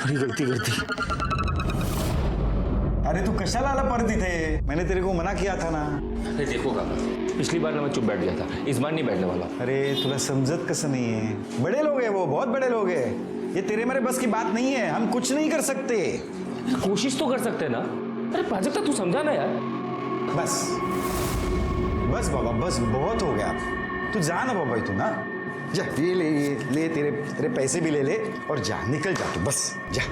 बड़ी गलती कर दी। अरे तू कशाला आला परत इथे? मैंने तेरे को मना किया था ना। अरे देखो काका, पिछली बार ना मैं चुप बैठ गया था, इस बार नहीं बैठने वाला। अरे तुला समझत कसं नहीं है? बड़े लोग हैं वो, बहुत बड़े लोग हैं। ये तेरे मेरे बस की बात नहीं है, हम कुछ नहीं कर सकते। कोशिश तो कर सकते हैं ना। अरे प्राजक्ता तू समझा ना यार। बस बस बाबा, बस बहुत हो गया। तू जा ना बाबा, तू ना जा, ये ले तेरे पैसे भी ले ले और जा, निकल जा तू, बस जा।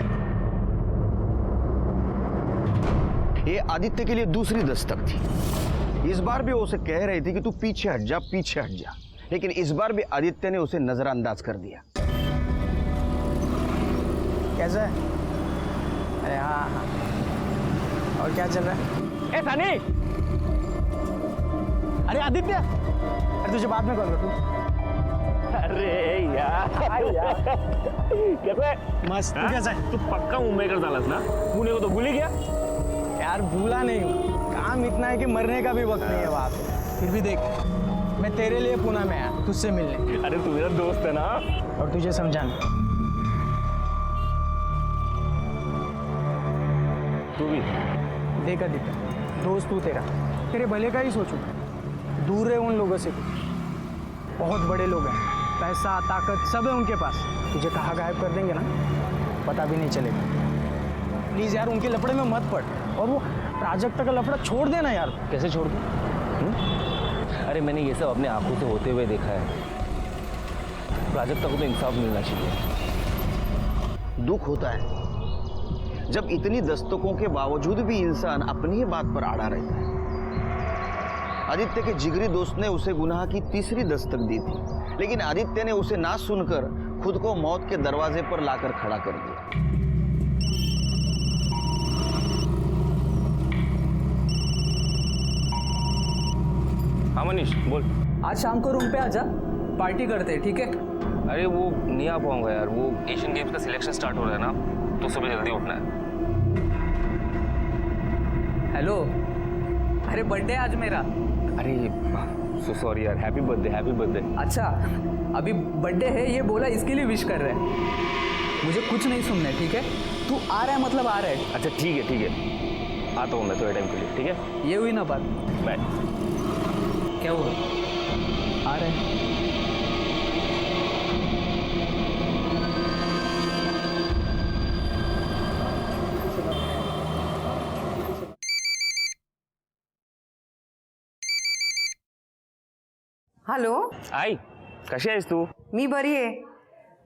ये आदित्य के लिए दूसरी दस्तक थी। इस बार भी वो उसे कह रही थी कि तू पीछे हट जा, पीछे हट जा, लेकिन इस बार भी आदित्य ने उसे नजरअंदाज कर दिया। कैसा है? अरे हाँ हाँ, और क्या चल रहा है? ए सनी! अरे आदित्य! अरे तुझे बाद में कॉल करूँ। अरे यार कैसे? मस्त। तू कैसा है? तू पक्का मुंबई कर डालस ना? पुणे को तो भूल ही गया। यार भूला नहीं हूँ, काम इतना है कि मरने का भी वक्त नहीं है वहाँ पे। फिर भी देख, मैं तेरे लिए पुणे में आया तुझसे मिलने। अरे तू मेरा दोस्त है ना। और तुझे समझाना। तू भी देख आदित्य, दोस्त तू तेरे भले का ही सोचू। दूर है उन लोगों से कुछ, बहुत बड़े लोग हैं, पैसा ताकत सब है उनके पास। तुझे कहाँ गायब कर देंगे ना, पता भी नहीं चलेगा। प्लीज यार उनके लफड़े में मत पड़, और वो प्राजक्ता का लफड़ा छोड़ देना यार। कैसे छोड़ दूं? अरे मैंने ये सब अपने आंखों से होते हुए देखा है। प्राजक्ता को तो इंसाफ मिलना चाहिए। दुख होता है जब इतनी दस्तकों के बावजूद भी इंसान अपनी ही बात पर अड़ा रहता है। आदित्य के जिगरी दोस्त ने उसे गुनाह की तीसरी दस्तक दी थी, लेकिन आदित्य ने उसे ना सुनकर खुद को मौत के दरवाजे पर लाकर खड़ा कर दिया। हाँ मनीष बोल। आज शाम को रूम पे आजा, पार्टी करते हैं, ठीक है? अरे वो नहीं आ पाऊंगा यार, वो एशियन गेम्स का सिलेक्शन स्टार्ट हो रहा है ना, तो सुबह जल्दी उठना है। हेलो, अरे बर्थडे आज मेरा। अरे सो सॉरी यार, हैप्पी बर्थडे, हैप्पी बर्थडे। अच्छा, अभी बर्थडे है ये बोला, इसके लिए विश कर रहे हैं। मुझे कुछ नहीं सुनना है, ठीक है? तू आ रहा है मतलब आ रहा है। अच्छा ठीक है, आता हूँ मैं थोड़े टाइम के लिए, ठीक है? ये हुई ना बात। बाय। क्या हुआ? आ रहे हैं। हॅलो, आई कशी आहेस तू? मी बरी आहे,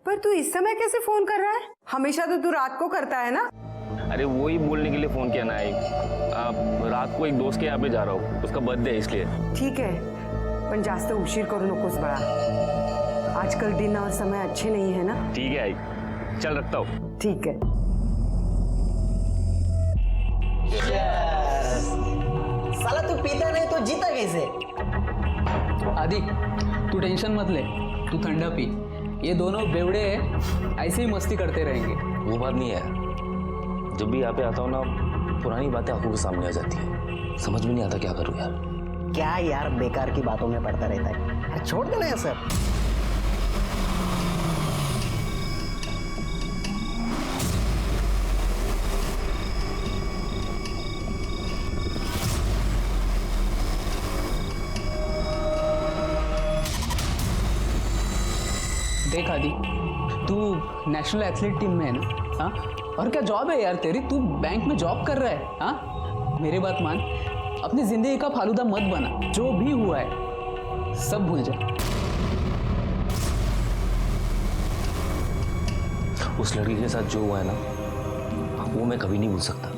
पर तू इस समय कैसे फोन कर रहा है? हमेशा तो तू रात को करता है ना। अरे वो ही बोलने के लिए फोन किया ना आई। रात को एक दोस्त के यहाँ पे जा रहा हूँ, उसका बर्थडे है इसलिए। ठीक है, पण जास्त उशीर करू नकोस बड़ा। आजकल दिन और समय अच्छे नहीं है ना। ठीक है आई, चल रखता हूँ। ठीक है। साला तू पीता नहीं तो जीता कैसे? आदि, तू टेंशन मत ले, तू ठंडा पी। ये दोनों बेवड़े हैं, ऐसे ही मस्ती करते रहेंगे। वो बात नहीं है, जब भी यहाँ पे आता हूँ ना, पुरानी बातें आंखों के सामने आ जाती है, समझ में नहीं आता क्या करूँ यार। क्या यार बेकार की बातों में पड़ता रहता है, अरे छोड़ देना ये सब। देख आदि, तू नेशनल एथलीट टीम में है ना? हाँ, और क्या जॉब है यार तेरी? तू बैंक में जॉब कर रहा है। हाँ, मेरी बात मान, अपनी जिंदगी का फालूदा मत बना। जो भी हुआ है सब भूल जा। उस लड़की के साथ जो हुआ है ना, वो मैं कभी नहीं भूल सकता।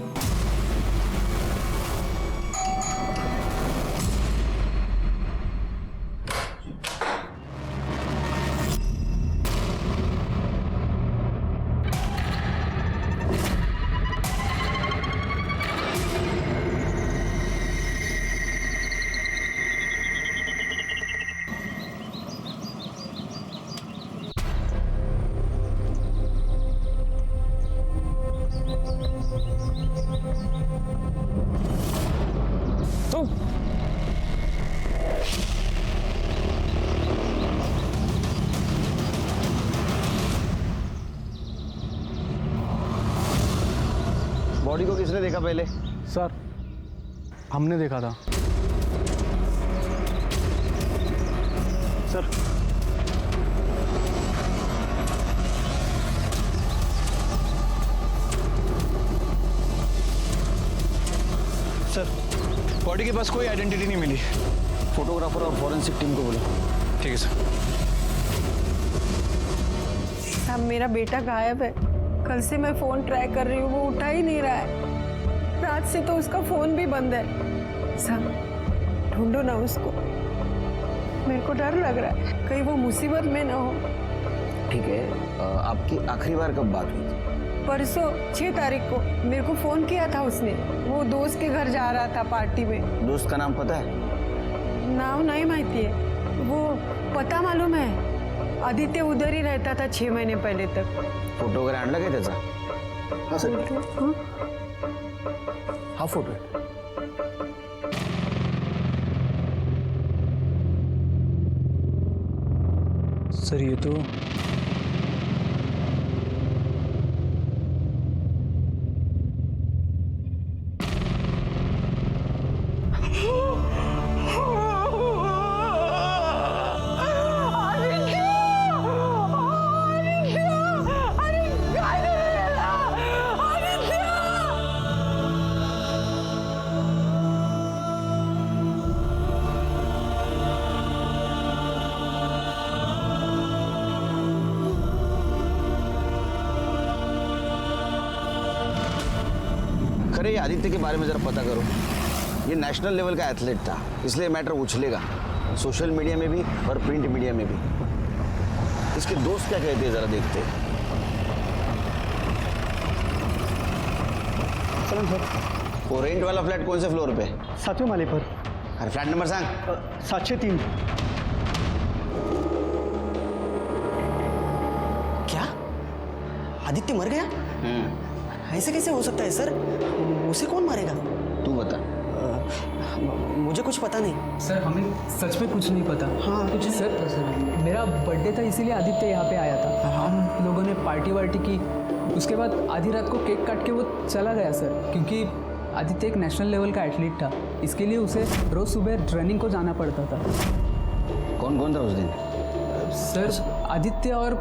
बॉडी को किसने देखा पहले? सर हमने देखा था। सर सर बॉडी के पास कोई आइडेंटिटी नहीं मिली। फोटोग्राफर और फॉरेंसिक टीम को बोलो। ठीक है सर। साहब मेरा बेटा गायब है। कल से मैं फोन ट्राई कर रही हूँ, वो उठा ही नहीं रहा है। रात से तो उसका फोन भी बंद है। साहब ढूंढो ना उसको, मेरे को डर लग रहा है कहीं वो मुसीबत में ना हो। ठीक है, आपकी आखिरी बार कब बात हुई थी? परसों 6 तारीख को मेरे को फोन किया था उसने। वो दोस्त के घर जा रहा था पार्टी में। दोस्त का नाम पता है? नाम नहीं माहिती है, वो पता मालूम है। आदित्य उधर ही रहता था 6 महीने पहले तक। फोटो वगैरह आणला काय त्याचा? हाँ सर, हाँ? हा फोटो है। सर ये तो खरे, ये आदित्य के बारे में जरा पता करो। ये नेशनल लेवल का एथलीट था, इसलिए मैटर उछलेगा सोशल मीडिया में भी और प्रिंट मीडिया में भी। इसके दोस्त क्या कहते हैं जरा देखते हैं। चलो सर। वो रेंट वाला फ्लैट कौन से फ्लोर पे? 7वें माले पर। अरे फ्लैट नंबर सांग। 703। क्या आदित्य मर गया? ऐसे कैसे हो सकता है सर? उसे कौन मारेगा? तू बता। मुझे कुछ पता नहीं। सर हमें सच में कुछ नहीं पता। हाँ, कुछ नहीं। सर मेरा बर्थडे था, इसीलिए आदित्य यहाँ पे आया था। हम लोगों ने पार्टी वार्टी की, उसके बाद आधी रात को केक काट के वो चला गया सर। क्योंकि आदित्य एक नेशनल लेवल का एथलीट था, इसके लिए उसे रोज़ सुबह रनिंग को जाना पड़ता था। कौन कौन था उस दिन? सर आदित्य और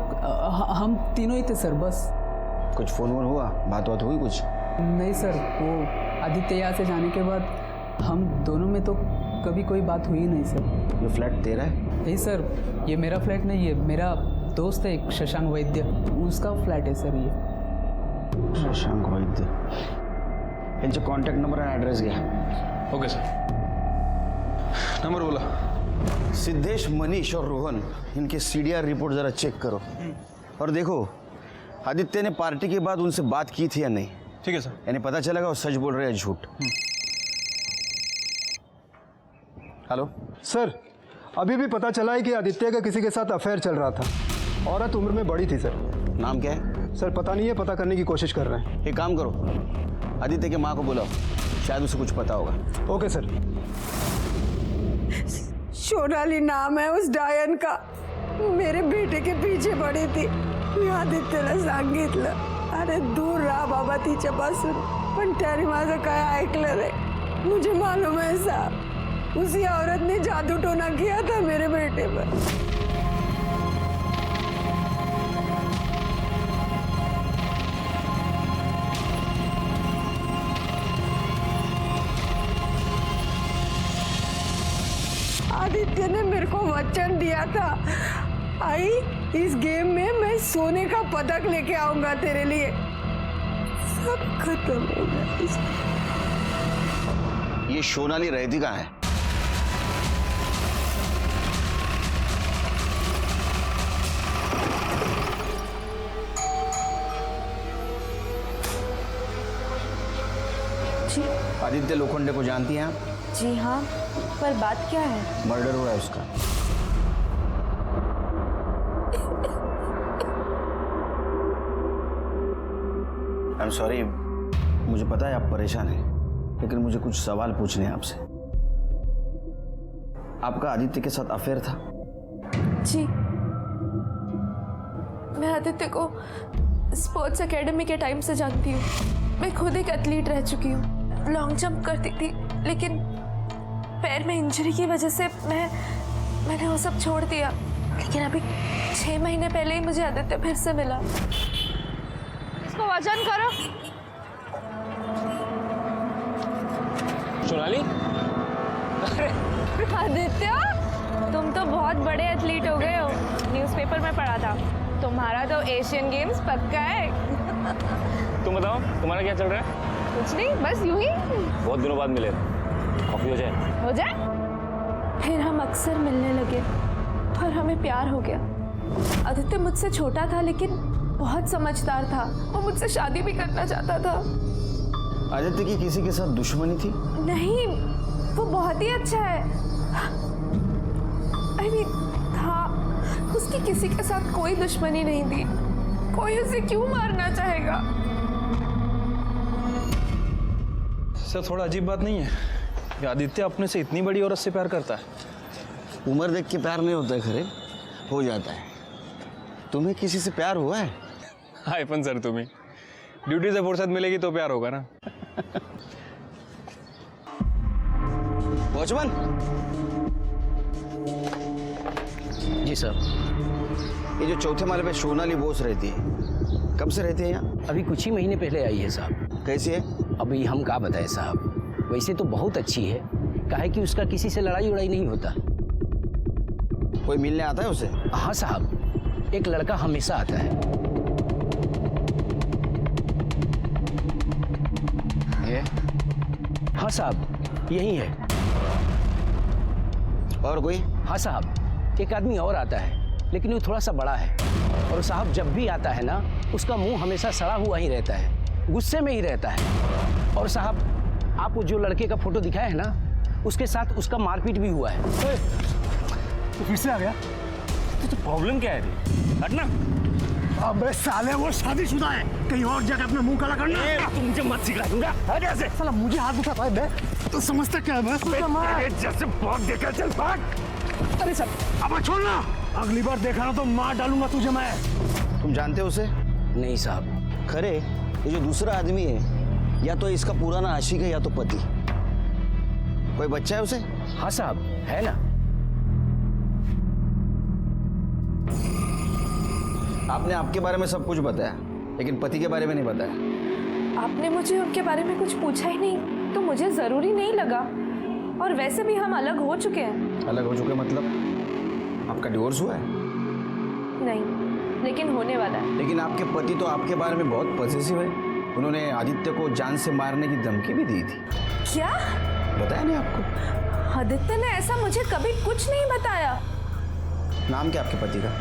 हम तीनों ही थे सर, बस। कुछ फोन वोन हुआ, बात बात हुई कुछ? नहीं सर, वो आदित्य यहाँ से जाने के बाद हम दोनों में तो कभी कोई बात हुई नहीं सर। ये फ्लैट तेरा है? नहीं सर, ये मेरा फ्लैट नहीं है, मेरा दोस्त है एक शशांक वैद्य, उसका फ्लैट है सर ये। शशांक वैद्य, इनसे कॉन्टैक्ट नंबर एंड एड्रेस घ्या। Okay sir. नंबर बोला। सिद्धेश, मनीष और रोहन, इनके सीडीआर रिपोर्ट जरा चेक करो और देखो आदित्य ने पार्टी के बाद उनसे बात की थी या नहीं। ठीक है सर। यानी पता चलेगा वो सच बोल रहे हैं झूठ। हेलो सर, अभी भी पता चला है कि आदित्य का किसी के साथ अफेयर चल रहा था। औरत उम्र में बड़ी थी सर। नाम क्या है? सर पता नहीं है, पता करने की कोशिश कर रहे हैं। एक काम करो, आदित्य के माँ को बुलाओ, शायद उसे कुछ पता होगा। Okay sir. सोनाली नाम है उस डायन का। मेरे बेटे के पीछे पड़ी थी। मी आदित्यला सांगितलं, अरे दूर रहा बाबा तिच्यापासून, पण त्याने माझं काय ऐकलं नाही। मुझे मालूम है साहब, उसी औरत ने जादू टोना किया था मेरे बेटे पर। आदित्य ने मेरे को वचन दिया था, आई इस गेम में मैं सोने का पदक लेके आऊंगा तेरे लिए। सब खत्म हो गया। ये सोनाली रहती कहाँ है? जी आदित्य लोखंडे को जानती हैं आप? जी हाँ, पर बात क्या है? मर्डर हुआ है उसका। आई एम सॉरी, मुझे पता है आप परेशान हैं, लेकिन मुझे कुछ सवाल पूछने हैं आपसे। आपका आदित्य के साथ अफेयर था? जी, मैं आदित्य को स्पोर्ट्स एकेडमी के टाइम से जानती हूँ। मैं खुद एक एथलीट रह चुकी हूँ। लॉन्ग जंप करती थी, लेकिन पैर में इंजरी की वजह से मैंने वो सब छोड़ दिया। लेकिन अभी 6 महीने पहले ही मुझे आदित्य फिर से मिला। इसको वजन करो। सोनाली, आदित्य, तुम तो बहुत बड़े एथलीट हो गए हो। न्यूज़पेपर में पढ़ा था, तुम्हारा तो एशियन गेम्स पक्का है। तुम बताओ, तुम्हारा क्या चल रहा है? कुछ नहीं, बस यूं ही। बहुत दिनों बाद मिले, कॉफी हो जाए? हो जाए। फिर हम अक्सर मिलने लगे और हमें प्यार हो गया। आदित्य मुझसे छोटा था, लेकिन बहुत समझदार था। वो मुझसे शादी भी करना चाहता था। आदित्य की किसी के साथ दुश्मनी थी? नहीं, वो बहुत ही अच्छा है। I mean, था। उसकी किसी के साथ कोई दुश्मनी नहीं थी। कोई उसे क्यों मारना चाहेगा? सर थोड़ा अजीब बात नहीं है? ये आदित्य अपने से इतनी बड़ी औरत से प्यार करता है। उम्र देख के प्यार नहीं होता है खरे, हो जाता है। तुम्हें किसी से प्यार हुआ है? हाय पण सर, तुम्हें ड्यूटी से फुर्सत मिलेगी तो प्यार होगा ना। वॉचमैन जी सर। ये जो चौथे माले पे सोनाली बोस रहती है, कब से रहती है यहाँ? अभी कुछ ही महीने पहले आई है साहब। कैसी है? अभी हम क्या बताएं साहब, वैसे तो बहुत अच्छी है। काहे कि उसका किसी से लड़ाई उड़ाई नहीं होता। कोई मिलने आता है उसे? हाँ साहब, एक लड़का हमेशा आता है। ये? हाँ साहब, यही है। और कोई? हाँ साहब, एक आदमी और आता है, लेकिन वो थोड़ा सा बड़ा है। और साहब जब भी आता है ना, उसका मुंह हमेशा सड़ा हुआ ही रहता है, गुस्से में ही रहता है। और साहब, आपको जो लड़के का फोटो दिखाया है ना, उसके साथ उसका मारपीट भी हुआ है। तो फिर से आ गया? तो प्रॉब्लम क्या है? हटना। अबे साले, वो शादीशुदा है, कहीं और जाकर अपना मुंह काला करना। तुम मुझे मत सिखा दूंगा। हट यहाँ से। साला मुझे हाथ उठाता है बे, तो समझता क्या है बस? जैसे बहुत देखा, चल भाग। अरे सर, अब छोड़ना, अगली बार देखा ना तो मार डालूंगा तुझे मैं। तुम जानते हो उसे? नहीं साहब। खरे, ये जो दूसरा आदमी है, या तो इसका पुराना आशिक है या तो पति। कोई बच्चा है उसे? हाँ साहब, है ना। आपने आपके बारे में सब कुछ बताया, लेकिन पति के बारे में नहीं बताया। आपने मुझे उनके बारे में कुछ पूछा ही नहीं, तो मुझे जरूरी नहीं लगा। और वैसे भी हम अलग हो चुके हैं। अलग हो चुके मतलब? आपका डिवोर्स हुआ है? नहीं, लेकिन होने वाला है। लेकिन आपके पति तो आपके बारे में बहुत पॉजिटिव है। उन्होंने आदित्य को जान से मारने की धमकी भी दी थी। क्या? बताया नहीं आपको? आदित्य ने ऐसा मुझे कभी कुछ नहीं बताया। नाम क्या आपके पति का?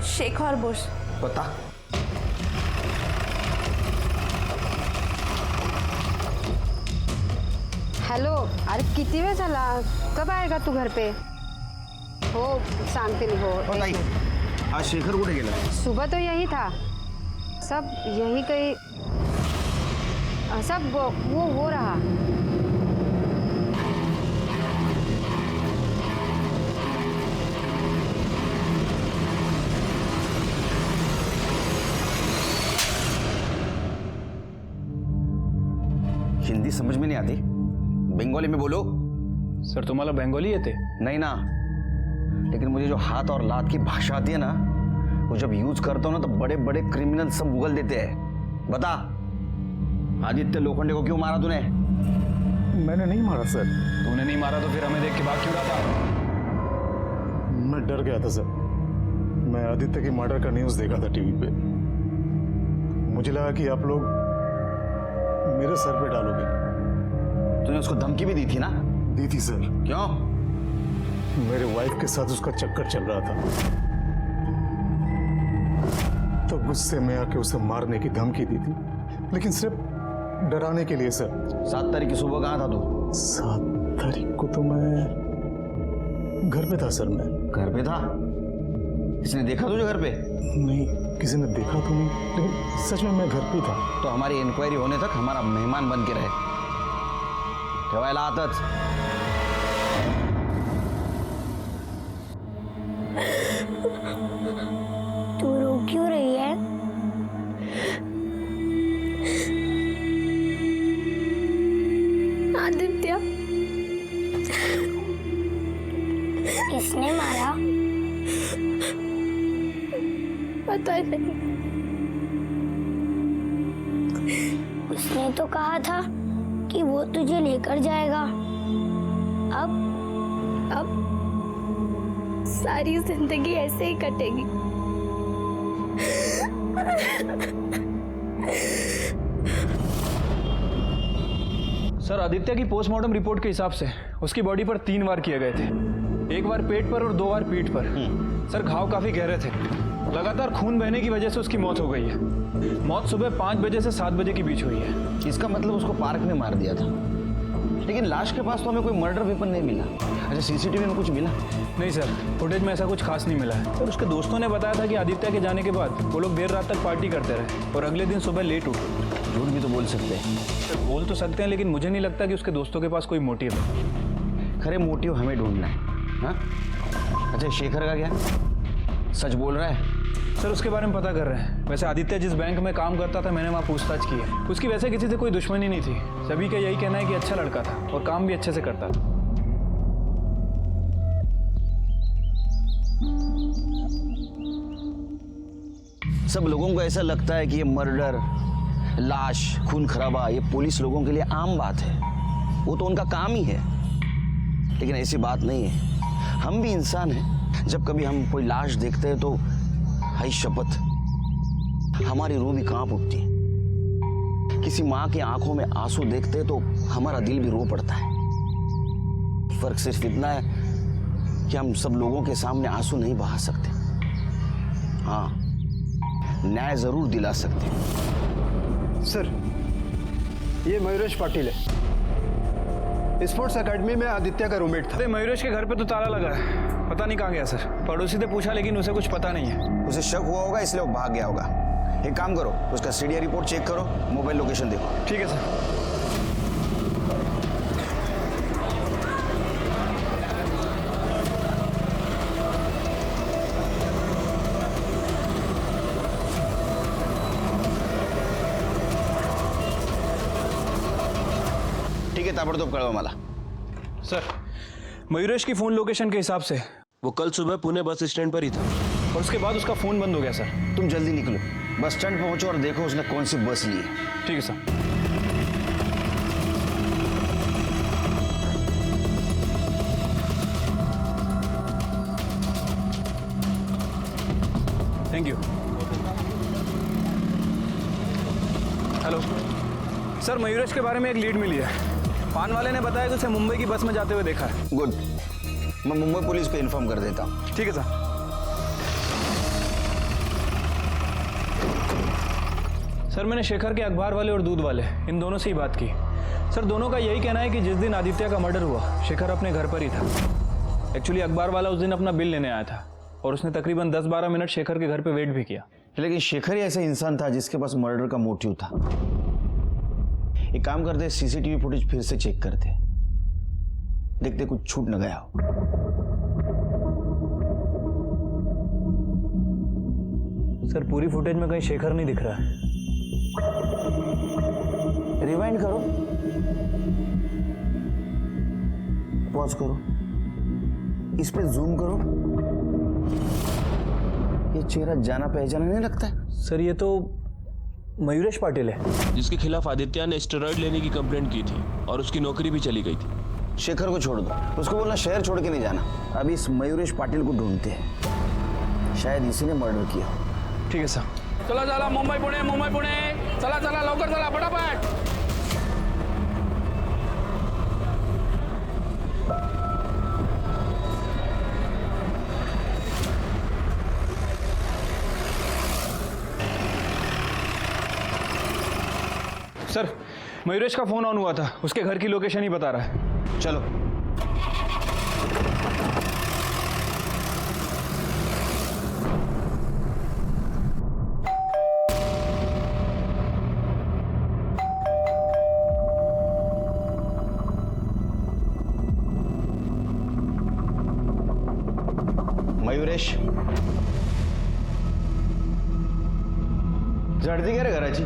शेखर बुश। पता? हॅलो, अरे किती वेळ झाला? कब आएगा तू घर पे? हो सांगते मी। हो नहीं, आज शेखर कुठे गेला? सुबह तो यही था, सब यही कहीं सब वो हो रहा। हिंदी समझ में नहीं आती, बंगाली में बोलो। सर तुम्हाला बंगाली येते? नहीं ना, लेकिन मुझे जो हाथ और लात की भाषा आती है ना, वो जब यूज करता हूँ ना, तो बड़े बड़े क्रिमिनल सब उगल देते हैं। बता, आदित्य लोखंडे को क्यों मारा तूने? मैंने नहीं मारा सर। तूने नहीं मारा तो फिर हमें देख के भाग क्यों रहा था? मैं डर गया था सर। मैं आदित्य की मर्डर का न्यूज़ देखा था टीवी पे। मुझे लगा कि आप लोग मेरे सर पे डालोगे। तूने उसको धमकी भी दी थी ना? दी थी सर। क्यों? मेरे वाइफ के साथ उसका चक्कर चल रहा था, तो गुस्से में आके उसे मारने की धमकी दी थी, लेकिन सिर्फ डराने के लिए सर। 7 तारीख की सुबह कहाँ था तू? 7 तारीख को तो मैं घर पे था सर। मैं घर पे था? किसने देखा तुझे घर पे? नहीं, किसी ने देखा तो नहीं, लेकिन सच में मैं घर पे था। तो हमारी इंक्वायरी होने तक हमारा मेहमान बन के रहे। ठेवायला आताच। तू रो क्यों रही है? पता नहीं। उसने तो कहा था कि वो तुझे लेकर जाएगा। अब सारी जिंदगी ऐसे ही कटेगी। सर, आदित्य की पोस्टमार्टम रिपोर्ट के हिसाब से उसकी बॉडी पर 3 वार किए गए थे। 1 बार पेट पर और 2 बार पीठ पर। सर, घाव काफी गहरे थे। लगातार खून बहने की वजह से उसकी मौत हो गई है। मौत सुबह 5 बजे से 7 बजे के बीच हुई है। इसका मतलब उसको पार्क में मार दिया था, लेकिन लाश के पास तो हमें कोई मर्डर वेपन नहीं मिला। अच्छा, सीसीटीवी में कुछ मिला? नहीं सर, फुटेज में ऐसा कुछ खास नहीं मिला है। और उसके दोस्तों ने बताया था कि आदित्य के जाने के बाद वो लोग देर रात तक पार्टी करते रहे और अगले दिन सुबह लेट उठे। झूठ भी तो बोल सकते हैं। सर, बोल तो सकते हैं, लेकिन मुझे नहीं लगता कि उसके दोस्तों के पास कोई मोटिव है। खरे मोटिव हमें ढूंढना है। हाँ? अच्छा, शेखर का क्या? सच बोल रहा है? सर, उसके बारे में पता कर रहे हैं। वैसे आदित्य जिस बैंक में काम करता था, मैंने वहाँ पूछताछ की है। उसकी वैसे किसी से कोई दुश्मनी नहीं थी। सभी का यही कहना है कि अच्छा लड़का था और काम भी अच्छे से करता था। सब लोगों को ऐसा लगता है कि ये मर्डर, लाश, खून खराबा ये पुलिस लोगों के लिए आम बात है। वो तो उनका काम ही है। लेकिन ऐसी बात नहीं है। हम भी इंसान हैं। जब कभी हम कोई लाश देखते हैं तो हाय शपथ, हमारी रूह भी कांप उठती है। किसी माँ की आंखों में आंसू देखते हैं तो हमारा दिल भी रो पड़ता है। फर्क सिर्फ इतना है कि हम सब लोगों के सामने आंसू नहीं बहा सकते। हाँ, न्याय जरूर दिला सकते हैं। सर, ये मयूरेश पाटिल है। स्पोर्ट्स एकेडमी में आदित्य का रूममेट था। अरे, मयूरेश के घर पे तो ताला लगा है। पता नहीं कहाँ गया सर। पड़ोसी ने पूछा लेकिन उसे कुछ पता नहीं है। उसे शक हुआ होगा इसलिए वो भाग गया होगा। एक काम करो, उसका सीडीआर रिपोर्ट चेक करो, मोबाइल लोकेशन देखो। ठीक है सर। ठीक है, ताबड़तोब कळवा मला। सर, मयूरेश की फोन लोकेशन के हिसाब से वो कल सुबह पुणे बस स्टैंड पर ही था और उसके बाद उसका फोन बंद हो गया सर। तुम जल्दी निकलो, बस स्टैंड पहुंचो और देखो उसने कौन सी बस ली है। ठीक है sir. Thank you. Hello sir, Mayuresh के बारे में एक लीड मिली है। पान वाले ने बताया कि उसे मुंबई की बस में जाते हुए देखा है। गुड, मैं मुंबई पुलिस को इन्फॉर्म कर देता हूँ। ठीक है सर। सर, मैंने शेखर के अखबार वाले और दूध वाले इन दोनों से ही बात की। सर, दोनों का यही कहना है कि जिस दिन आदित्य का मर्डर हुआ, शेखर अपने घर पर ही था। एक्चुअली अखबार वाला उस दिन अपना बिल लेने आया था और उसने तकरीबन 10-12 मिनट शेखर के घर पे वेट भी किया। लेकिन शेखर ही ऐसा इंसान था जिसके पास मर्डर का मोटिव था। एक काम करते, सीसीटीवी फुटेज फिर से चेक करते, देखते कुछ छूट न गया हो। सर, पूरी फुटेज में कहीं शेखर नहीं दिख रहा है। रिवाइंड करो, पॉज करो, इस पे जूम करो। ये चेहरा जाना पहचाना नहीं लगता है? सर, ये तो मयूरेश पाटिल है जिसके खिलाफ आदित्य ने स्टेरॉइड लेने की कंप्लेंट की थी और उसकी नौकरी भी चली गई थी। शेखर को छोड़ दो, उसको बोलना शहर छोड़ के नहीं जाना। अभी इस मयूरेश पाटिल को ढूंढते हैं, शायद इसी ने मर्डर किया। ठीक है सर। चला चला, मुंबई पुणे, मुंबई पुणे, चला चला, लवकर चला, फटाफट। सर, मयूरेश का फोन ऑन हुआ था, उसके घर की लोकेशन ही बता रहा है। चलो। मयूरेश, झडती घ्या रे घराची।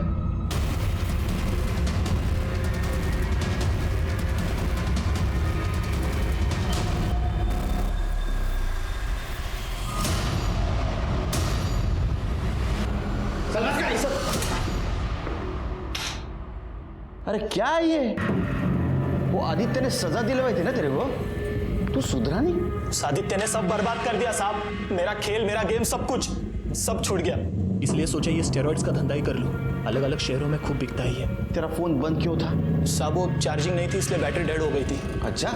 अरे क्या है ये? वो आदित्य ने सजा दिलवाई थी ना तेरे को, तू सुधरा नहीं? आदित्य ने सब बर्बाद कर दिया साहब, मेरा खेल, मेरा गेम, सब कुछ सब छूट गया। इसलिए सोचा ये स्टेरॉइड्स का धंधा ही कर लूं, अलग अलग शहरों में खूब बिकता ही है। तेरा फोन बंद क्यों था? साहब वो चार्जिंग नहीं थी इसलिए बैटरी डेड हो गई थी। अच्छा,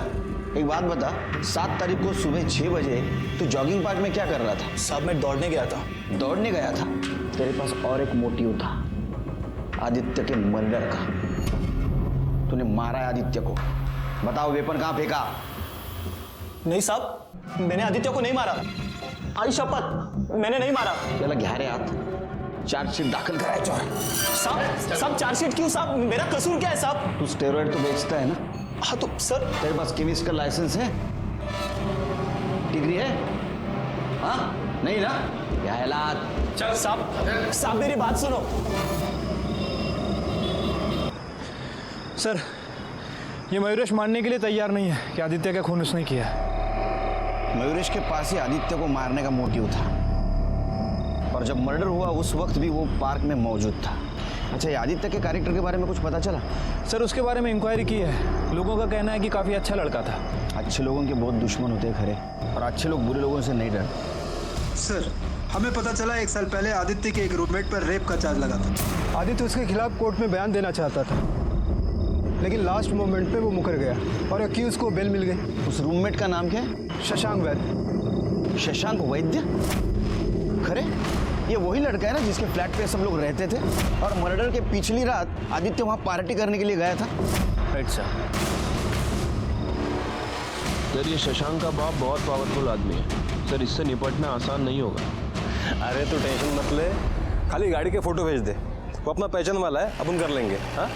एक बात बता, 7 तारीख को सुबह 6 बजे तू जॉगिंग पार्क में क्या कर रहा था? साहब मैं दौड़ने गया था। दौड़ने गया था? तेरे पास और एक मोटिव था, आदित्य के मर्डर का। तूने मारा है आदित्य को, बताओ वेपन कहाँ फेंका? नहीं साहब, मैंने आदित्य को नहीं मारा, आई शपथ मैंने नहीं मारा। चला गहरे हाथ, चार्जशीट दाखिल कराए चोर। साहब चार्जशीट क्यों साहब, मेरा कसूर क्या है साहब? तू स्टेरॉइड तो बेचता है ना? हाँ तो सर तेरे पास केमिस्ट का लाइसेंस है, डिग्री है? हाँ नहीं ना? क्या हालात? चल साहब मेरी बात सुनो। सर ये मयूरेश मानने के लिए तैयार नहीं है कि आदित्य का खून उसने किया। मयूरेश के पास ही आदित्य को मारने का मोटिव था, और जब मर्डर हुआ उस वक्त भी वो पार्क में मौजूद था। अच्छा, ये आदित्य के कैरेक्टर के बारे में कुछ पता चला? सर उसके बारे में इंक्वायरी की है, लोगों का कहना है कि काफ़ी अच्छा लड़का था। अच्छे लोगों के बहुत दुश्मन होते हैं खरे, और अच्छे लोग बुरे लोगों से नहीं डरते। सर हमें पता चला 1 साल पहले आदित्य के एक रूममेट पर रेप का चार्ज लगा था। आदित्य उसके खिलाफ कोर्ट में बयान देना चाहता था, लेकिन लास्ट मोमेंट पे वो मुकर गया और अक्यूज को बेल मिल गई। उस रूममेट का नाम क्या है? शशांक वैद्य। शशांक वैद्य? खरे ये वही लड़का है ना जिसके फ्लैट पे सब लोग रहते थे, और मर्डर के पिछली रात आदित्य वहां पार्टी करने के लिए गया था। Right sir. सर ये शशांक का बाप बहुत पावरफुल आदमी है सर, इससे निपटना आसान नहीं होगा। अरे तू टेंशन मत ले, खाली गाड़ी के फोटो भेज दे, वो अपना पहचान वाला है, अपन कर लेंगे। हाँ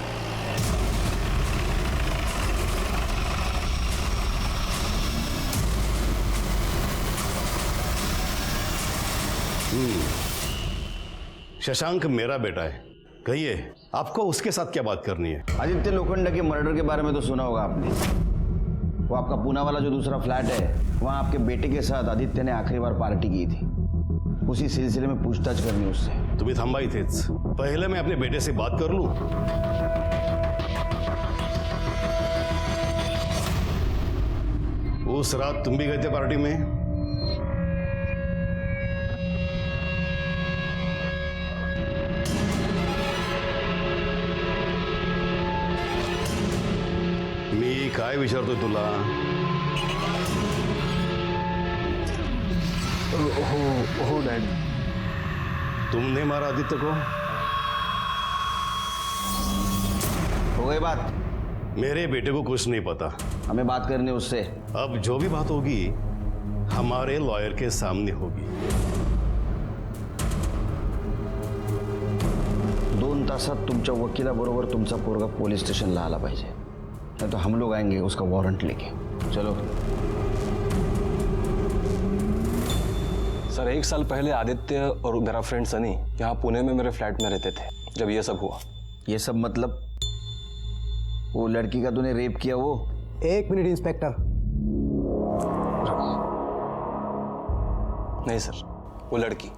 शशांक मेरा बेटा है, कहिए आपको उसके साथ क्या बात करनी है? आदित्य लोखंडे के मर्डर के बारे में तो सुना होगा आपने। वो आपका पूना वाला जो दूसरा फ्लैट है, वहां आपके बेटे के साथ आदित्य ने आखिरी बार पार्टी की थी। उसी सिलसिले में पूछताछ करनी उससे। तुम्ही थांबा इथेच, पहले मैं अपने बेटे से बात कर लूं। उस रात तुम भी गए थे पार्टी में? मी काय विचारतोय तुला? हो डैड। तुमने मारा आदित्य को? हो गई बात? मेरे बेटे को कुछ नहीं पता। हमें बात करनी उससे। अब जो भी बात होगी हमारे लॉयर के सामने होगी। 2 तासात तुमच्या वकिलाबरोबर तुमचा पोरगा पोलीस स्टेशनला आला पाहिजे, नहीं तो हम लोग आएंगे उसका वारंट लेके। चलो। सर 1 साल पहले आदित्य और मेरा फ्रेंड सनी यहाँ पुणे में मेरे फ्लैट में रहते थे जब ये सब हुआ। ये सब मतलब वो लड़की का तूने रेप किया वो? 1 मिनट इंस्पेक्टर। नहीं सर, वो लड़की।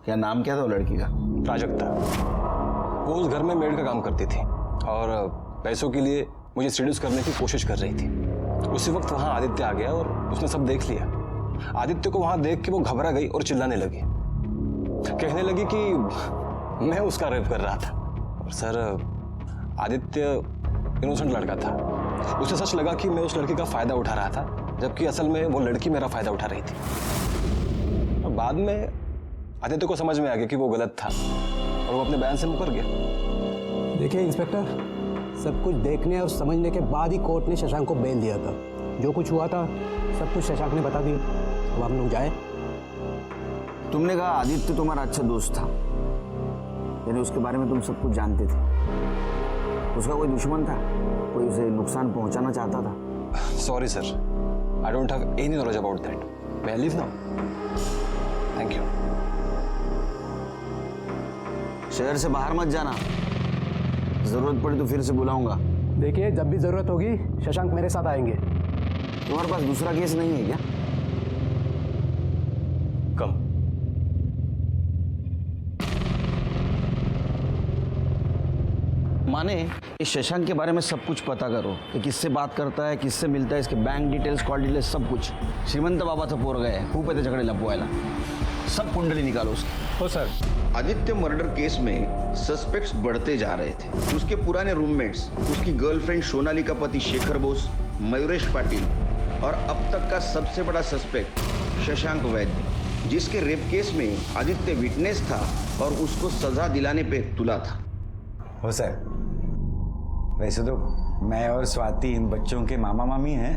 क्या नाम क्या था वो लड़की का? प्राजक्ता। वो उस घर में मेड का काम करती थी और पैसों के लिए मुझे सीड्यूस करने की कोशिश कर रही थी। उसी वक्त वहां आदित्य आ गया और उसने सब देख लिया। आदित्य को वहां देख के वो घबरा गई और चिल्लाने लगी, कहने लगी कि मैं उसका रेप कर रहा था। और सर आदित्य इनोसेंट लड़का था, उसे सच लगा कि मैं उस लड़की का फायदा उठा रहा था, जबकि असल में वो लड़की मेरा फायदा उठा रही थी। और बाद में आदित्य को समझ में आ गया कि वो गलत था और वो अपने बयान से मुकर गया। देखिए इंस्पेक्टर, सब कुछ देखने और समझने के बाद ही कोर्ट ने शशांक को बेल दिया था। जो कुछ हुआ था सब कुछ शशांक ने बता दिया। अब हम लोग जाए। तुमने कहा आदित्य तुम्हारा अच्छा दोस्त था, यानी उसके बारे में तुम सब कुछ जानते थे। उसका कोई दुश्मन था, कोई उसे नुकसान पहुंचाना चाहता था? Sorry sir, I don't have any knowledge about that. May I leave now? Thank you. शहर से बाहर मत जाना, जरूरत पड़ी तो फिर से बुलाऊंगा। देखिए जब भी जरूरत होगी शशांक मेरे साथ आएंगे। तुम्हारे पास दूसरा केस नहीं है क्या? कम। माने इस शशांक के बारे में सब कुछ पता करो कि किससे बात करता है, किससे मिलता है, इसके बैंक डिटेल्स, कॉल डिटेल्स, सब कुछ. श्रीमंत बाबाचं पोरग आहे, खूप आहे त्याच्याकडे लपवायला. सब कुंडली निकालो उसकी. हो सर. आदित्य मर्डर केस में सस्पेक्ट्स बढ़ते जा रहे थे. उसके पुराने रूममेट्स, उसकी गर्लफ्रेंड सोनाली का पति शेखर बोस, मयूरेश पाटिल और अब तक का सबसे बड़ा सस्पेक्ट शशांक वैद्य, जिसके रेप केस में आदित्य विटनेस था और उसको सजा दिलाने पे तुला था. हो सर, वैसे तो मैं और स्वाति इन बच्चों के मामा मामी हैं,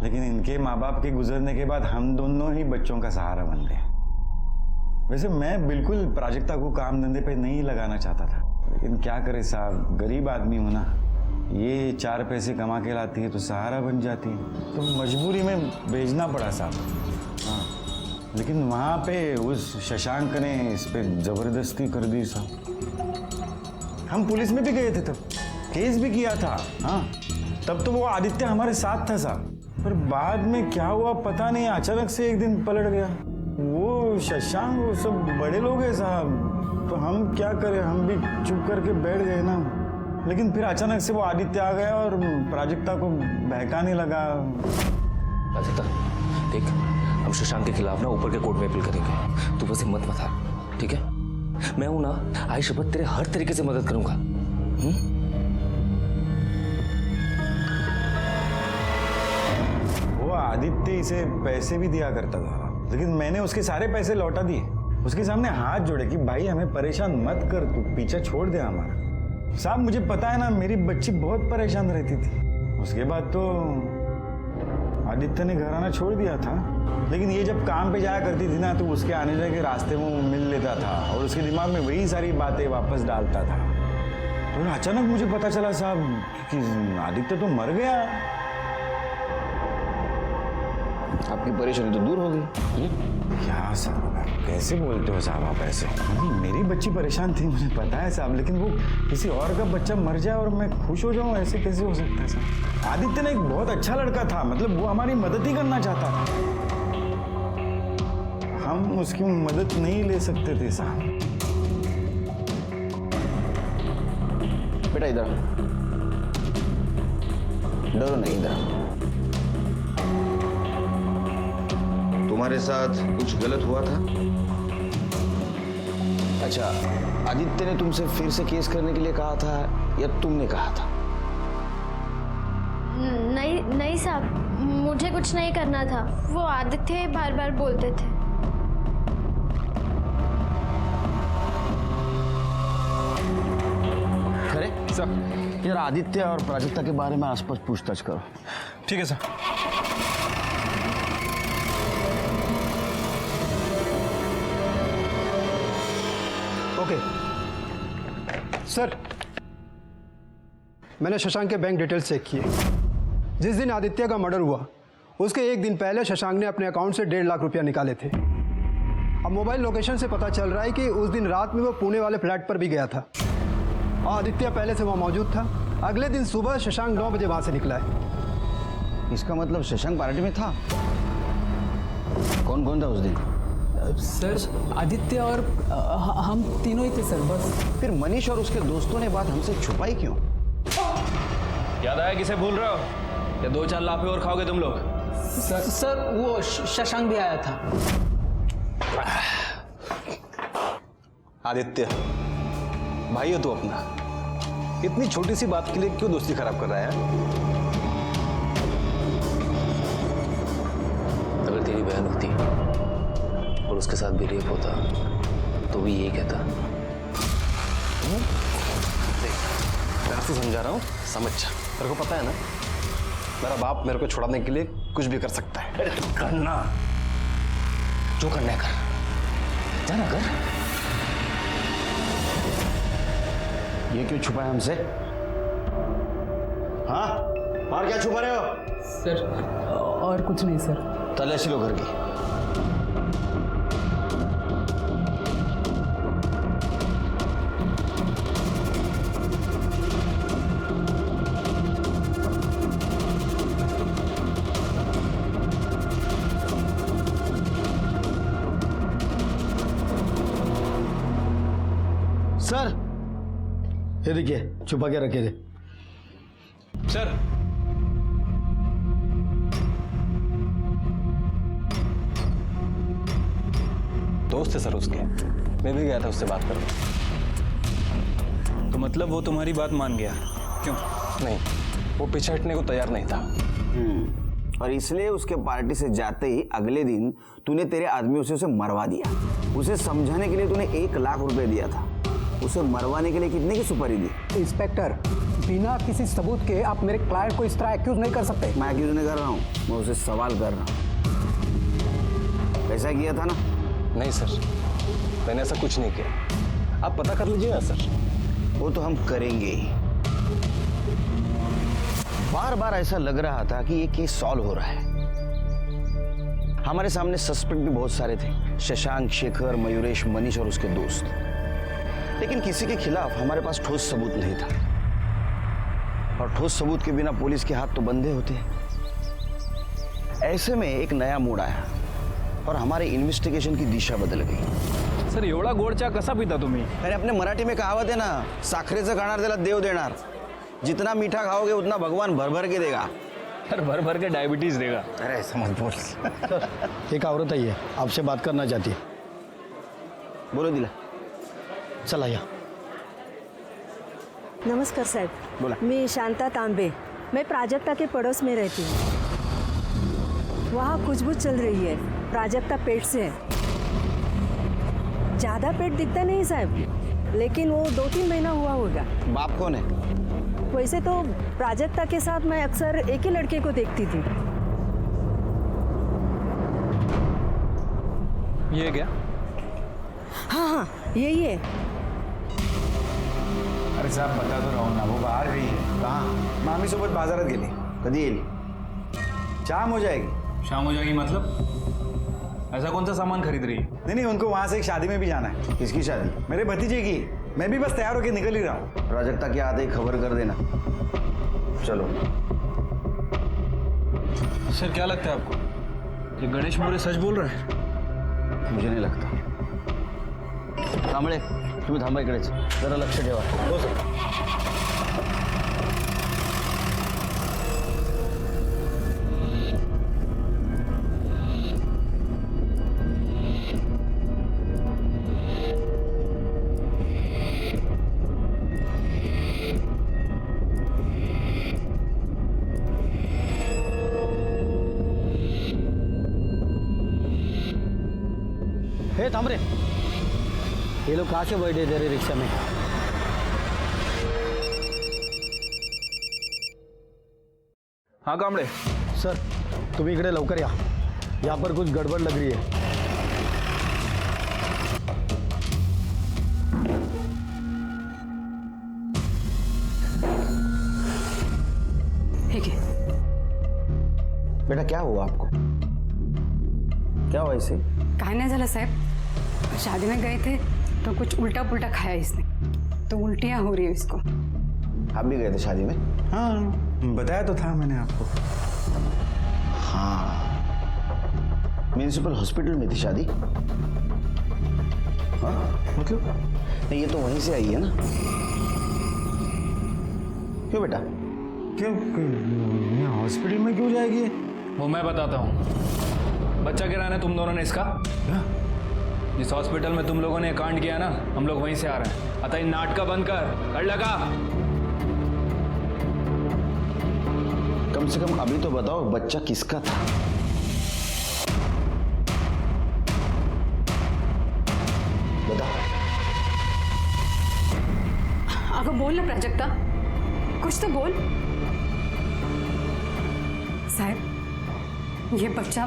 लेकिन इनके माँ बाप के गुजरने के बाद हम दोनों ही बच्चों का सहारा बन गए. वैसे मैं बिल्कुल प्राजक्ता को काम धंधे पे नहीं लगाना चाहता था, लेकिन क्या करे साहब, गरीब आदमी हूं ना. ये 4 पैसे कमा के लाती है तो सहारा बन जाती है, तो मजबूरी में भेजना पड़ा साहब. हाँ, लेकिन वहाँ पे उस शशांक ने इस पे जबरदस्ती कर दी साहब. हम पुलिस में भी गए थे, तब केस भी किया था. हाँ, तब तो वो आदित्य हमारे साथ था साहब, पर बाद में क्या हुआ पता नहीं, अचानक से एक दिन पलट गया. वो शशांक, वो सब बड़े लोग हैं साहब, तो हम क्या करें, हम भी चुप करके बैठ गए ना. लेकिन फिर अचानक से वो आदित्य आ गया और प्राजक्ता को बहकाने लगा. प्राजक्ता देख, हम शशांक के खिलाफ ना ऊपर के कोर्ट में अपील करेंगे. तू बस हिम्मत मत हार, ठीक है? मैं हूं ना, आई शपथ तेरे हर तरीके से मदद करूंगा. वो आदित्य इसे पैसे भी दिया करता था, लेकिन मैंने उसके सारे पैसे लौटा दिए. उसके सामने हाथ जोड़े कि भाई हमें परेशान मत कर, तू पीछा छोड़ दे हमारा. साहब मुझे पता है ना, मेरी बच्ची बहुत परेशान रहती थी. उसके बाद तो आदित्य ने घर आना छोड़ दिया था, लेकिन ये जब काम पे जाया करती थी ना, तो उसके आने जाने के रास्ते में मिल लेता था और उसके दिमाग में वही सारी बातें वापस डालता था. तो अचानक मुझे पता चला साहब कि आदित्य तो मर गया. आपकी परेशानी तो दूर हो गई. क्या साहब, कैसे बोलते हो साहब आप ऐसे? मेरी बच्ची परेशान थी, मुझे पता है साहब, लेकिन वो किसी और का बच्चा मर जाए और मैं खुश हो जाऊं, ऐसे कैसे हो सकता है साहब? आदित्य ने एक बहुत अच्छा लड़का था, मतलब वो हमारी मदद ही करना चाहता था. हम उसकी मदद नहीं ले सकते थे साहब. बेटा इधर डरो नहीं, इधर. तुम्हारे साथ कुछ गलत हुआ था? अच्छा, आदित्य ने तुमसे फिर से केस करने के लिए कहा था या तुमने कहा था? नहीं साहब, मुझे कुछ नहीं करना था. वो आदित्य बार बार बोलते थे. खरे सर, यार आदित्य और प्राजक्ता के बारे में आसपास पूछताछ करो. ठीक है सर. ओके सर, मैंने शशांक के बैंक डिटेल्स चेक किए. जिस दिन आदित्य का मर्डर हुआ उसके एक दिन पहले शशांक ने अपने अकाउंट से 1.5 लाख रुपया निकाले थे. अब मोबाइल लोकेशन से पता चल रहा है कि उस दिन रात में वो पुणे वाले फ्लैट पर भी गया था. आदित्य पहले से वहाँ मौजूद था. अगले दिन सुबह शशांक 9 बजे वहाँ से निकला है. इसका मतलब शशांक पार्टी में था. कौन कौन था उस दिन? सर आदित्य और हम तीनों ही थे सर, बस. फिर मनीष और उसके दोस्तों ने बात हमसे छुपाई क्यों? याद आया किसे भूल रहे हो? या 2-4 लाफे और खाओगे तुम लोग? सर वो शशांक भी आया था. आदित्य भाई हो तू अपना, इतनी छोटी सी बात के लिए क्यों दोस्ती खराब कर रहा है? अगर तेरी बहन होती और उसके साथ भी रेप होता तो भी यही कहता. मैं आपसे समझा रहा हूँ, समझ जा. मेरे को पता है ना, मेरा बाप मेरे को छुड़ाने के लिए कुछ भी कर सकता है. करना जो करना है कर, जाना कर. ये क्यों छुपाया हमसे? हाँ, और क्या छुपा रहे हो? सर और कुछ नहीं सर. तलाशी लो घर की. सर, ये देखिए छुपा के रखे थे। सर दोस्त है सर उसके, मैं भी गया था उससे बात करने। तो मतलब वो तुम्हारी बात मान गया? क्यों? नहीं, वो पीछे हटने को तैयार नहीं था। और इसलिए उसके पार्टी से जाते ही अगले दिन तूने तेरे आदमियों से उसे मरवा दिया। उसे समझाने के लिए तूने 1 लाख रुपए दिया था, उसे मरवाने के लिए कितने की सुपारी दी? इंस्पेक्टर, बिना किसी सबूत के आप मेरे क्लाइंट को इस तरह एक्यूज नहीं कर सकते। मैं एक्यूज नहीं कर रहा हूँ, मैं उसे सवाल कर रहा हूँ। ऐसा किया था ना? नहीं सर, मैंने ऐसा कुछ नहीं किया। आप पता कर लीजिए ना सर। वो तो हम करेंगे ही। बार बार ऐसा लग रहा था कि ये केस सॉल्व हो रहा है। हमारे सामने सस्पेक्ट भी बहुत सारे थे, शशांक, शेखर, मयूरेश, मनीष और उसके दोस्त। लेकिन किसी के खिलाफ हमारे पास ठोस सबूत नहीं था, और ठोस सबूत के बिना पुलिस के हाथ तो बंधे होते हैं। ऐसे में एक नया मूड आया और हमारे इन्वेस्टिगेशन की दिशा बदल गई। सर एवढा गोड चहा कसा पिता तुम्ही? अरे अपने मराठी में कहावत है ना, साखरेचं खाणार त्याला देव देणार। जितना मीठा खाओगे उतना भगवान भर भर के देगा। सर भर भर के डायबिटीज देगा। अरे ऐसा मत बोल। एक औरत आई है, आपसे बात करना चाहती है। बोलो दिला। चला या। नमस्कार साहब। बोला। मैं शांता तांबे, मैं प्राजक्ता के पड़ोस में रहती हूँ। वहाँ खुशबू चल रही है, प्राजक्ता पेट से है। ज़्यादा पेट दिखता नहीं साहब, लेकिन वो 2-3 महीना हुआ होगा। बाप कौन है? वैसे तो प्राजक्ता के साथ मैं अक्सर एक ही लड़के को देखती थी। ये क्या? हाँ, यही है। अरे साहब बता तो रहा हूँ ना, वो बाहर गई है। कहाँ? मामी सोबत बाजारात गेली। कधी येईल? शाम हो जाएगी। शाम हो जाएगी मतलब? ऐसा कौन सा सामान खरीद रही है? नहीं, उनको वहाँ से एक शादी में भी जाना है। किसकी शादी? मेरे भतीजे की। मैं भी बस तैयार होकर निकल ही रहा हूँ। प्राजक्ता के आते ही खबर कर देना। चलो। सर क्या लगता है आपको, ये गणेश मोरे सच बोल रहे हैं? मुझे नहीं लगता। कांबळे, तुम्ही थांबा इकडेच, जरा लक्ष ठेवा। हो सर। हे थांब रे, ये लोग कहाँ से बैठे तेरे रिक्शा में? हाँ कांबळे सर तुम्ही इकडे लवकर या, यहाँ पर कुछ गड़बड़ लग रही है। ठीक है। बेटा क्या हुआ आपको? क्या हुआ इसे? काय नाही झालं साहब, शादी में गए थे तो कुछ उल्टा पुल्टा खाया इसने, तो उल्टियाँ हो रही है इसको। आप भी गए थे शादी में? हाँ, बताया तो था मैंने आपको। हाँ, म्यूनिसिपल हॉस्पिटल में थी शादी। हाँ मतलब? नहीं, ये तो वहीं से आई है ना? क्यों बेटा? क्यों हॉस्पिटल में क्यों जाएगी? वो मैं बताता हूँ। बच्चा गिराना है तुम दोनों ने इसका। जिस हॉस्पिटल में तुम लोगों ने कांड किया ना, हम लोग वहीं से आ रहे हैं। अतः इन नाटक बंद कर लगा। कम से कम अभी तो बताओ बच्चा किसका था? बता। अगं बोल ना प्राजक्ता, कुछ तो बोल। साहब, ये बच्चा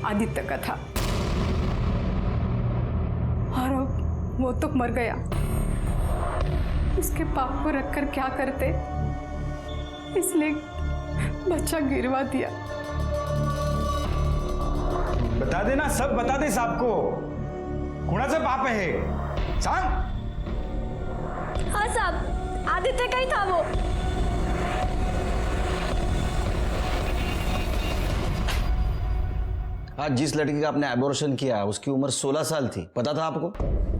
आदित्य का था और वो तो मर गया। उसके पाप को रखकर क्या करते, इसलिए बच्चा गिरवा दिया। बता देना, सब बता दे साहब को। कुणाचं पाप है हे? सांग। हाँ साहब, आदित्य का ही था वो। आज जिस लड़की का आपने एबॉर्शन किया उसकी उम्र 16 साल थी, पता था आपको?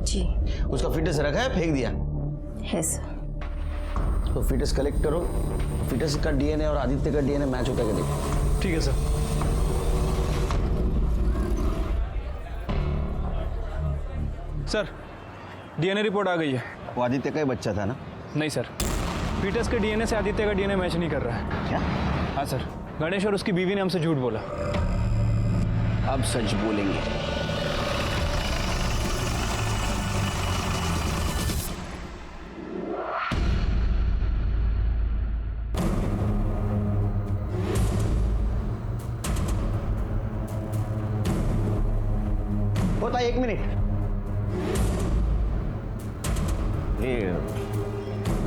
जी। उसका फिटनेस रखा है, फेंक दिया? है सर। तो फिटनेस कलेक्ट करो, फिटनेस का डीएनए और आदित्य का डीएनए मैच होता है क्या देखो। ठीक है सर। सर डीएनए रिपोर्ट आ गई है। वो आदित्य का ही बच्चा था ना? नहीं सर, पीटर्स के डीएनए से आदित्य का डीएनए मैच नहीं कर रहा है। क्या? हाँ सर, गणेश और उसकी बीवी ने हमसे झूठ बोला। अब सच बोलेंगे। होता 1 मिनिट। ये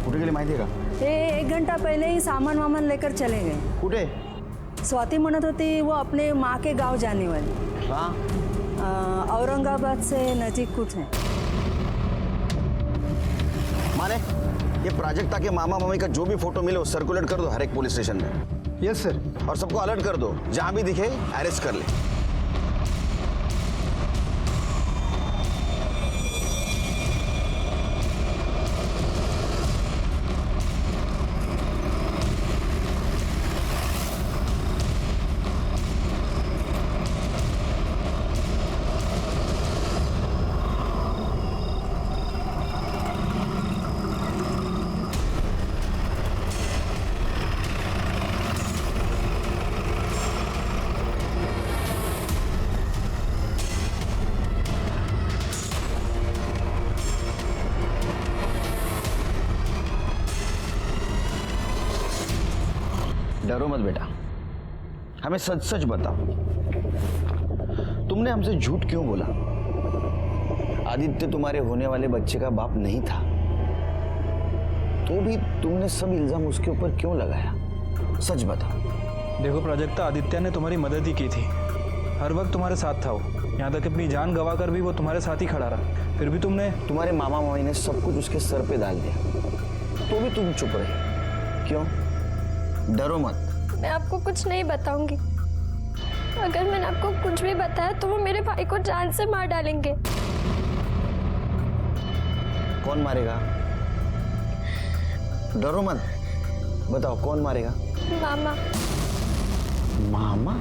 कुठे गेले माहिती आहे का? ते 1 घंटा पहले ही सामान वामान लेकर चले गए। कुठे? स्वाति म्हणत होती वो अपने माँ के गांव जाने वाली। हाँ, औरंगाबाद से नजीक कुछ है। माने ये प्राजक्ता के मामा मामी का जो भी फोटो मिले वो सर्कुलेट कर दो हर एक पुलिस स्टेशन में। Yes sir. और सबको अलर्ट कर दो, जहां भी दिखे अरेस्ट कर ले। डरो मत बेटा, हमें सच सच बताओ, तुमने हमसे झूठ क्यों बोला? आदित्य तुम्हारे होने वाले बच्चे का बाप नहीं था, तो भी तुमने सब इल्जाम उसके ऊपर क्यों लगाया? सच बताओ। देखो प्राजक्ता, आदित्य ने तुम्हारी मदद ही की थी, हर वक्त तुम्हारे साथ था वो, यहाँ तक अपनी जान गवा कर भी वो तुम्हारे साथ ही खड़ा रहा, फिर भी तुमने। तुम्हारे मामा मामी ने सब कुछ उसके सर पे डाल दिया, तो भी तुम चुप रहे क्यों? डरो मत। मैं आपको कुछ नहीं बताऊंगी। अगर मैंने आपको कुछ भी बताया तो वो मेरे भाई को जान से मार डालेंगे। कौन मारेगा? डरो मत, बताओ कौन मारेगा? मामा। मामा?